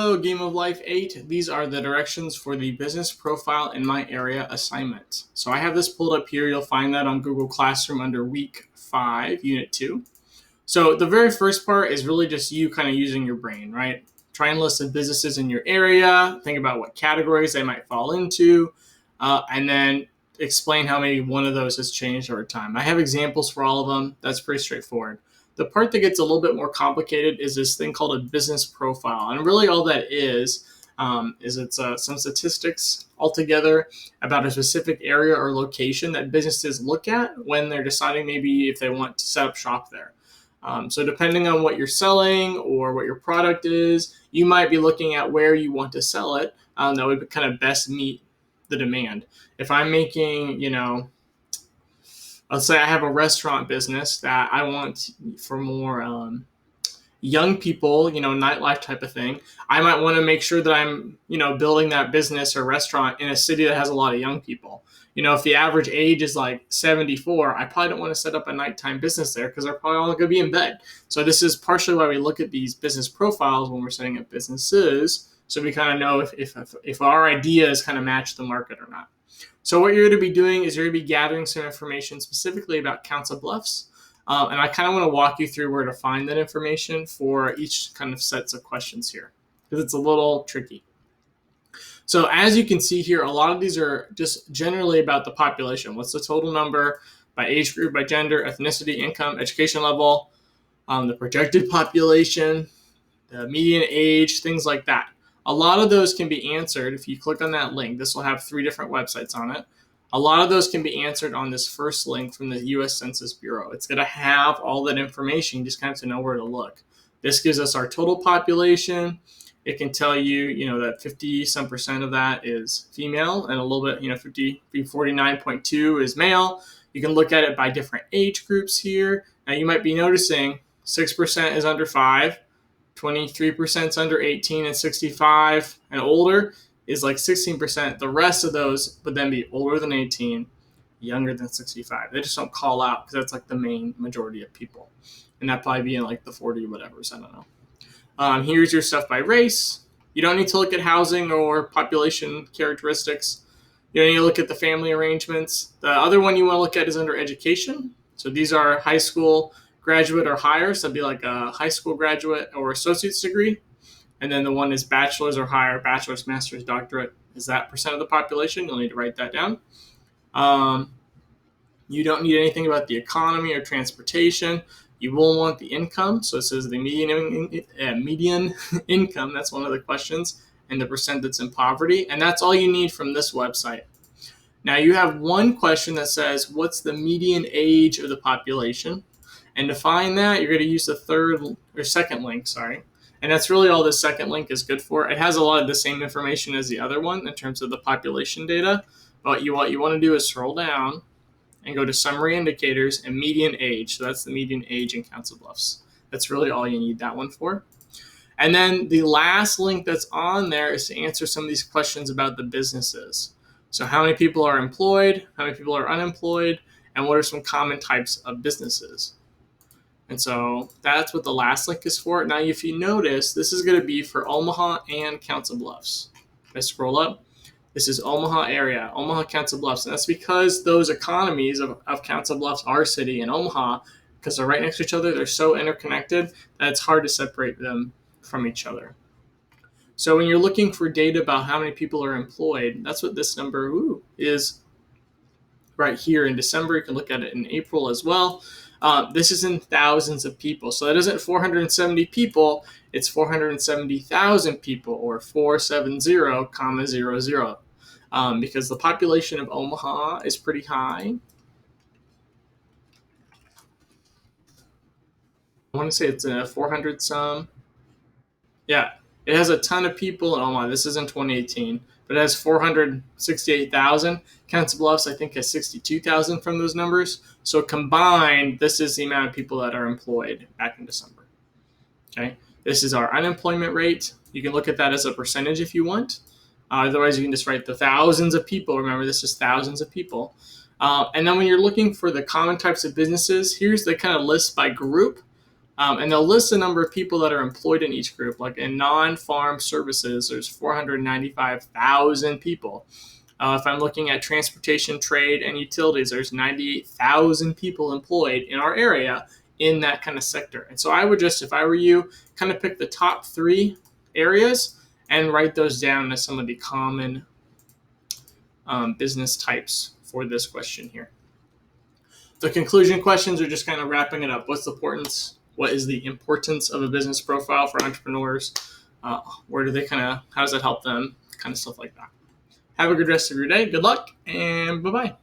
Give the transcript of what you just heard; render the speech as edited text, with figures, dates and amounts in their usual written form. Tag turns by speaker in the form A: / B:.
A: Hello, Game of Life 8. These are the directions for the business profile in my area assignment. So I have this pulled up here. You'll find that on Google Classroom under week 5, unit 2. So the very first part is really just you kind of using your brain, right? Try and list the businesses in your area, think about what categories they might fall into, and then explain how maybe one of those has changed over time. I have examples for all of them. That's pretty straightforward. The part that gets a little bit more complicated is this thing called a business profile. And really all that is it's some statistics altogether about a specific area or location that businesses look at when they're deciding maybe if they want to set up shop there. So depending on what you're selling or what your product is, you might be looking at where you want to sell it that would kind of best meet the demand. If I'm making, let's say I have a restaurant business that I want for more young people, nightlife type of thing. I might want to make sure that I'm, building that business or restaurant in a city that has a lot of young people. If the average age is like 74, I probably don't want to set up a nighttime business there because they're probably all going to be in bed. So this is partially why we look at these business profiles when we're setting up businesses, so we kind of know if our ideas kind of match the market or not. So what you're going to be doing is you're going to be gathering some information specifically about Council Bluffs. And I kind of want to walk you through where to find that information for each kind of sets of questions here, because it's a little tricky. So as you can see here, a lot of these are just generally about the population. What's the total number by age group, by gender, ethnicity, income, education level, the projected population, the median age, things like that. A lot of those can be answered if you click on that link. This will have 3 different websites on it. A lot of those can be answered on this first link from the U.S. Census Bureau. It's going to have all that information. You just kind of have to know where to look. This gives us our total population. It can tell you, that 50% of that is female and a little bit, 49.2 is male. You can look at it by different age groups here. Now you might be noticing 6% is under 5, 23% is under 18, and 65 and older is like 16%. The rest of those would then be older than 18, younger than 65. They just don't call out because that's like the main majority of people. And that'd probably be in like the 40 whatevers, I don't know. Here's your stuff by race. You don't need to look at housing or population characteristics. You don't need to look at the family arrangements. The other one you want to look at is under education. So these are high school graduate or higher. So that'd be like a high school graduate or associate's degree. And then the one is bachelor's or higher, bachelor's, master's, doctorate. Is that percent of the population? You'll need to write that down. You don't need anything about the economy or transportation. You will want the income. So it says the median income. That's one of the questions. And the percent that's in poverty. And that's all you need from this website. Now you have one question that says, what's the median age of the population? And to find that, you're going to use the second link, And that's really all this second link is good for. It has a lot of the same information as the other one in terms of the population data. But what you want to do is scroll down and go to summary indicators and median age. So that's the median age in Council Bluffs. That's really all you need that one for. And then the last link that's on there is to answer some of these questions about the businesses. So how many people are employed, how many people are unemployed, and what are some common types of businesses? And so that's what the last link is for. Now, if you notice, this is going to be for Omaha and Council Bluffs. If I scroll up, this is Omaha area, Omaha, Council Bluffs. And that's because those economies of Council Bluffs, our city, and Omaha, because they're right next to each other, they're so interconnected that it's hard to separate them from each other. So when you're looking for data about how many people are employed, that's what this number is right here in December. You can look at it in April as well. This is in thousands of people. So that isn't 470 people, it's 470,000 people, or 470,000, because the population of Omaha is pretty high. I want to say it's 400 some. Yeah, it has a ton of people in Omaha. This is in 2018, but it has 468,000. Council Bluffs, I think, has 62,000 from those numbers. So combined, this is the amount of people that are employed back in December. Okay, this is our unemployment rate. You can look at that as a percentage if you want. Otherwise, you can just write the thousands of people. Remember, this is thousands of people. And then when you're looking for the common types of businesses, here's the kind of list by group. And they'll list the number of people that are employed in each group. Like in non-farm services, there's 495,000 people. If I'm looking at transportation, trade, and utilities, there's 98,000 people employed in our area in that kind of sector. And so I would just, if I were you, kind of pick the top 3 areas and write those down as some of the common business types for this question here. The conclusion questions are just kind of wrapping it up. What's the importance? What is the importance of a business profile for entrepreneurs? Where do they how does that help them? Kind of stuff like that. Have a good rest of your day. Good luck, and bye-bye.